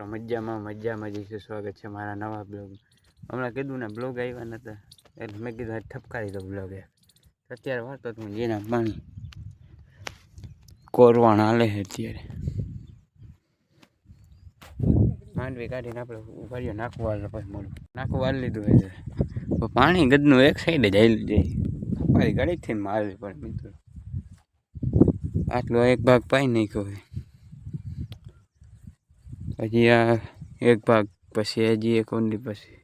મિત્રો મજામાં જઈશું. સ્વાગત છે મારા નવા બ્લોગ. હમણાં કીધું ને બ્લોગ આવ્યા નતા એટલે મેં કીધું આજ ઠપકારી દો બ્લોગ. અત્યારે વાતો તું જેના પાણી કોરવાણ હાલે છે. અત્યારે માંડવી કાઢીને આપણે ઉભારીએ નાખવું હાલ પછી મોડું નાખવું હાલ લીધું હોય છે. પાણી ગદનું એક સાઈડ જ હાલી જાય. મારી ઘડીથી મારવી પડે મિત્રો. આટલો એક ભાગ પાઈ નાખ્યો હોય. હજી આ એક ભાગ પછી હજી એક ઊંડી પછી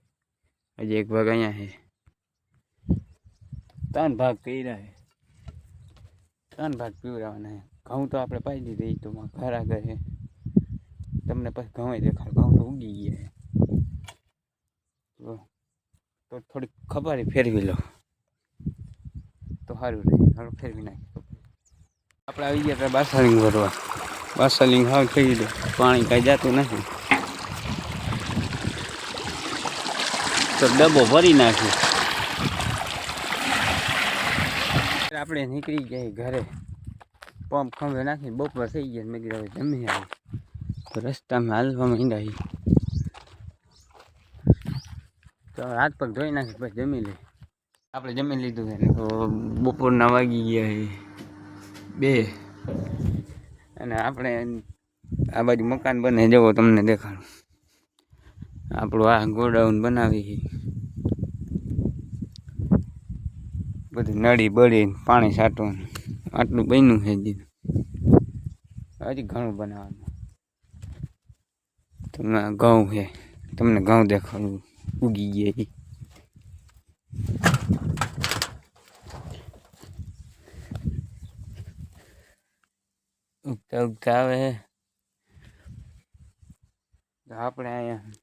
હજી એક ભાગ અહીંયા છે. 3 ભાગ કર્યા છે. 3 ભાગ પીવડાવવાના છે. ઘઉં તો આપણે પાઈ દીધી તો ઘર આગળ છે. તમને પછી ઘઉં દેખાડ. ઘઉં તો ઉગી ગયા છે તો થોડીક ખબર ફેરવી લો તો સારું રહે. હાલો ફેરવી નાખી. આપણે આવી ગયા હતા બાસલિંગ ભરવા. બાસલિંગ હાવ થઈ ગયું. પાણી કાંઈ જતું નથી તો ડબ્બો ભરી નાખ્યો. આપણે નીકળી ગયા ઘરે. પંપ ખંભે નાખીને બપોર થઈ ગયા. મેં કીધું જમી આવી તો રસ્તામાં હાલવા માંડ્યા. તો હાથ પગ ધોઈ નાખી પછી જમી લઈ. આપણે જમી લીધું છે તો બપોરના વાગી ગયા છે 2 અને આપણે આ બાજુ મકાન બને જવો તમને દેખાડું. આપણું આ ગોડાઉન બનાવી બધી નળી બળી પાણી છાંટવાનું આટલું બન્યું છે. હજી ઘણું બનાવવાનું. તમને ઘઉં છે તમને ઘઉં દેખાડું ઉગી ગયા. ઉગતા ઉગતા આવે છે. આપણે અહીંયા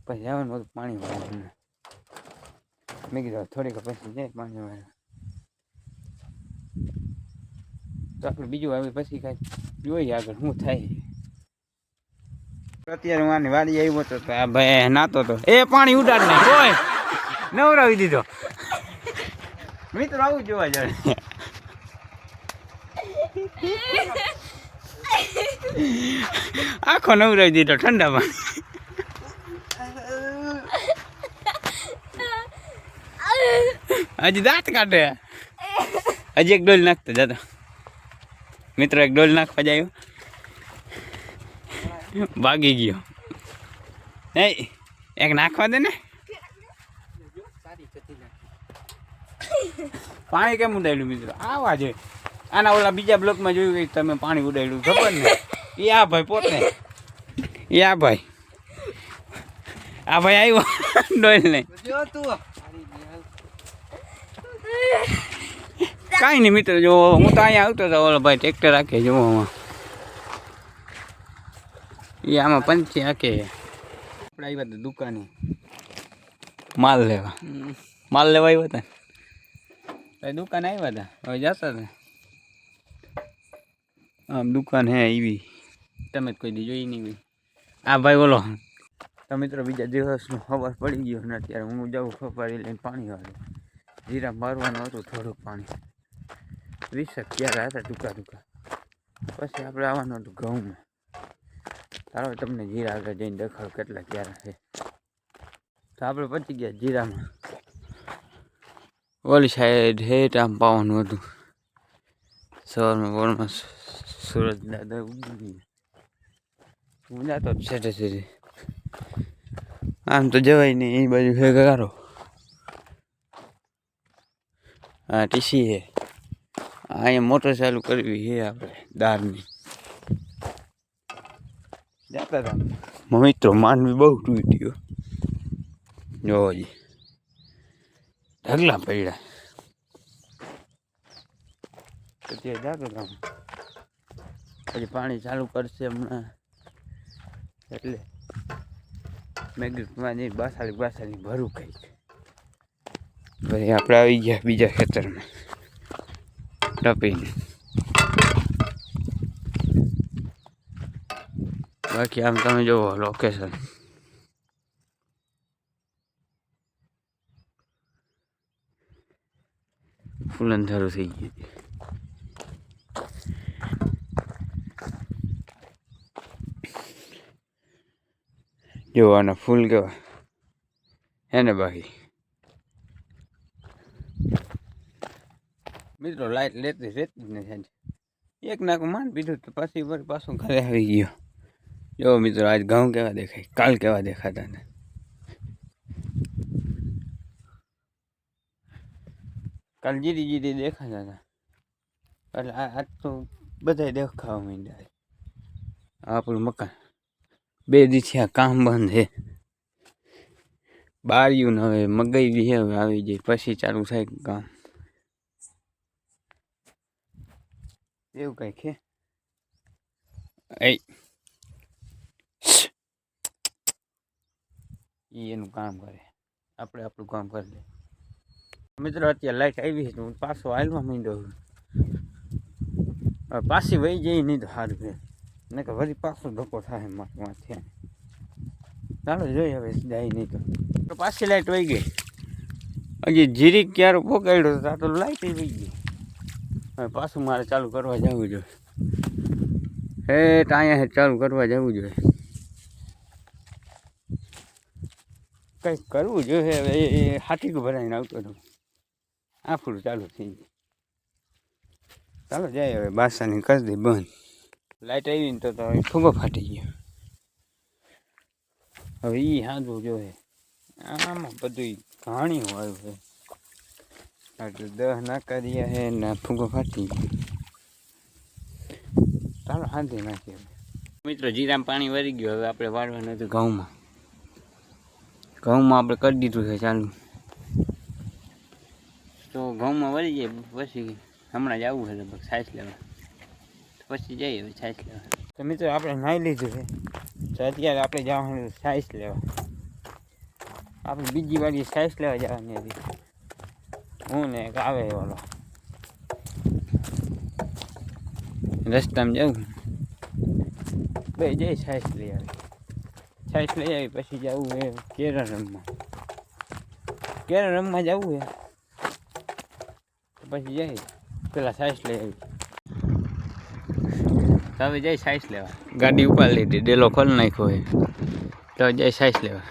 પછી આવવાનું બધું પાણી વાળવાનું. મેં કીધું થોડીક પછી જાય પાણી વાળવા તો આપણે બીજું આવે પછી કાંઈ જોઈએ આગળ શું થાય. અત્યારે હું આની વાડી આવ્યો હતો તો આ ભાઈ નાતો હતો. એ પાણી ઉડાડ ને કોઈ નવરાવી દીધો. મિત્રો આવું જોવા જાય. આખો નવરાવી દીધો ઠંડામાં. હજી દાંત કાઢે. હજી એક ડોલ નાખતો જતો મિત્રો. એક ડોલ નાખવા જાય ભાગી ગયો. એક નાખવા દે ને. પાણી કેમ ઉડાડ્યું મિત્રો? આવા જોઈએ. આના ઓલા બીજા બ્લોકમાં જોયું કે તમે પાણી ઉડાડ્યું ખબર ને. એ આ ભાઈ પોતે એ આ ભાઈ આવ્યો ડોલ નહીં. કાંઈ નહીં મિત્રો. જો હું તો અહીંયા આવતો હતો ઓલો ભાઈ ટ્રેક્ટર રાખે જોવો આમાં. એ આમાં પંચી હાકે. આપણે આવ્યા હતા દુકાને માલ લેવા આવ્યા હતા. દુકાન આવ્યા હતા હવે જતા હતા. આમ દુકાન હે એવી તમે કોઈ દી જોઈ નહીં હોય. આ ભાઈ બોલો તો મિત્રો બીજા દિવસનો ખબર પડી ગયો ને અત્યારે હું જાઉં ખપારી લઈને પાણી વાળું. જીરા મારવાનું હતું થોડુંક પાણી. 20 ક્યારે હતા ટૂંકા પછી આપણે આવવાનું હતું ઘઉંમાં. ચાલો તમને જીરા આગળ જઈને દેખાડો કેટલા ક્યારે છે. તો આપણે પચી ગયા જીરામાં. ઓલી સાઈડ હેઠ આમ પાવાનું હતું. સવારમાં વોરમાં સુરજ દાદા ઉગી ગયા. હું જાતો સેટે આમ તો જવાય નહીં. એ બાજુ હે ગારો. હા ટીસી હે. અહીંયા મોટર ચાલુ કરવી છે આપણે દારની. જતા હતા મિત્રો. માંડવી બહુ તૂટ્યો જોવો જી. ઢગલા પડ્યા. ત્યાં જતો હતા પછી પાણી ચાલુ કરશે હમણાં એટલે મેં કીધું બાસાલી ભરું કંઈક. પછી આપણે આવી ગયા બીજા ખેતરમાં ટપીને. બાકી આમ તમે જોવો લોકેશન. ફૂલ અંધારું થઈ ગયું. જો આના ફૂલ કેવા હે ને બાકી મિત્રો લાઈટ લેતી રહેતી જ નથી. એક નાકું માંડ પીધું તો પાછી પાછું ઘરે આવી ગયો. જો મિત્રો આજ ઘઉં કેવા દેખાય, કાલ કેવા દેખાતા ને. કાલ જીરી જીરી દેખાતા હતા એટલે આજ તો બધા દેખાવા માંડ્યા. આપણું મકાન 2 દિવસથી આ કામ બંધ છે. બારીયું ને હવે મગઈ બી હવે આવી જાય પછી ચાલુ થાય કામ. એવું કઈ છે એનું કામ કરે, આપણે આપણું કામ કરી દે. મિત્રો અત્યારે લાઈટ આવી છે હું પાછો હાલવા માંડ્યો. પાછી વહી જઈ નહીં તો સારું છે ને કે વળી પાછો ધક્કો થાય માથે. ચાલો જોઈએ હવે જાય નહીં તો પાછી લાઈટ વહી ગઈ. હજી જીરી ક્યારે પોકાડ્યો તો લાઈટ વહી ગઈ. હવે પાછું મારે ચાલુ કરવા જવું જોઈએ. અહીંયા ચાલુ કરવા જવું જોઈએ. કંઈક કરવું જોઈએ. હવે એ હાથીકું ભરાઈને આવતો હતો. આફરું ચાલુ થઈ ગયું. ચાલો જાય હવે બાસાની કરી દે બંધ. લાઈટ આવી ને તો ફૂગો ફાટી ગયો. હવે એ સાંજવું જોઈએ. આમાં બધું ઘાણી વાળું છે. એટલે 10 ના કરીએ હે ને ફૂગો ફાટી ગયો. ચાલો હાંધી નાખીએ. મિત્રો જીરામાં પાણી વરી ગયું. હવે આપણે વાળવાનું હતું ઘઉંમાં. આપણે કરી દીધું છે ચાલુ. તો ઘઉંમાં વળી જાય પછી હમણાં જ આવવું છે લગભગ છાશ લેવા. પછી જઈએ હવે છાશ લેવા. તો મિત્રો આપણે નાહી લીધું છે તો અત્યારે આપણે જવાનું છાશ લેવા. આપણે બીજી વાળી છાશ લેવા જવાની હતી. હું ને એક આવે ઓલો રસ્તામાં જવું બે જઈ છાશ લઈ આવી. છાશ લઈ આવી પછી જવું એ કેરમ રમવા. કેરમ રમવા જવું છે પછી જઈ પેલા છાશ લઈ આવી. હવે જઈ છાશ લેવા. ગાડી ઉપાડી લીધી, ડેલો ખોલી નાખ્યો હોય તો જઈ છાશ લેવા.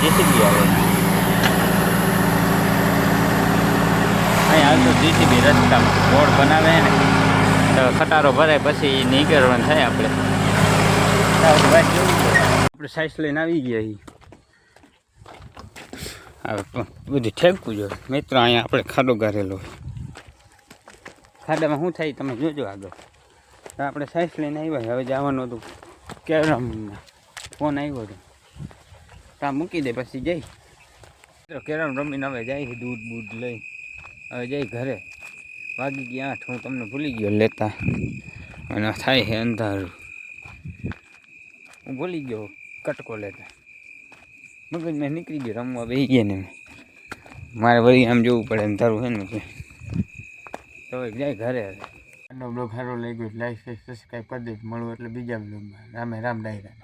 જીસીબી આવે અહીંયા આવતો જીસીબી રસ્તામાં રોડ બનાવે ને તો ખટારો ભરાય પછી નીકળવાનું થાય. આપણે સાઈઝ લઈને આવી ગયા. હવે બધું ઠેકવું જોઈએ. મિત્રો અહીંયા આપણે ખાડો ગારેલો હોય. ખાડામાં શું થાય તમે જોજો આગળ. તો આપણે સાઈઝ લઈને આવ્યા. હવે જવાનું હતું કેરમ. ફોન આવ્યો હતો ત્યાં મૂકી દે પછી જઈ કેરમ રમીને હવે જાય દૂધ બૂધ લઈ. હવે જઈ ઘરે. વાગી ગયા 8. હું તમને ભૂલી ગયો લેતા અને થાય છે અંધારું. હું ભૂલી ગયો કટકો લેતા. મગજ મેં નીકળી ગયો રમવા બેસી ગયા ને. મારે વળી આમ જોવું પડે અંધારું છે ને તો જાય ઘરે. આનો બ્લોગ સારો લઈ ગયો લાઈક સબસ્ક્રાઈબ કરી દે. મળવું એટલે બીજા બ્લોગમાં. રામે રામ ડાયરા.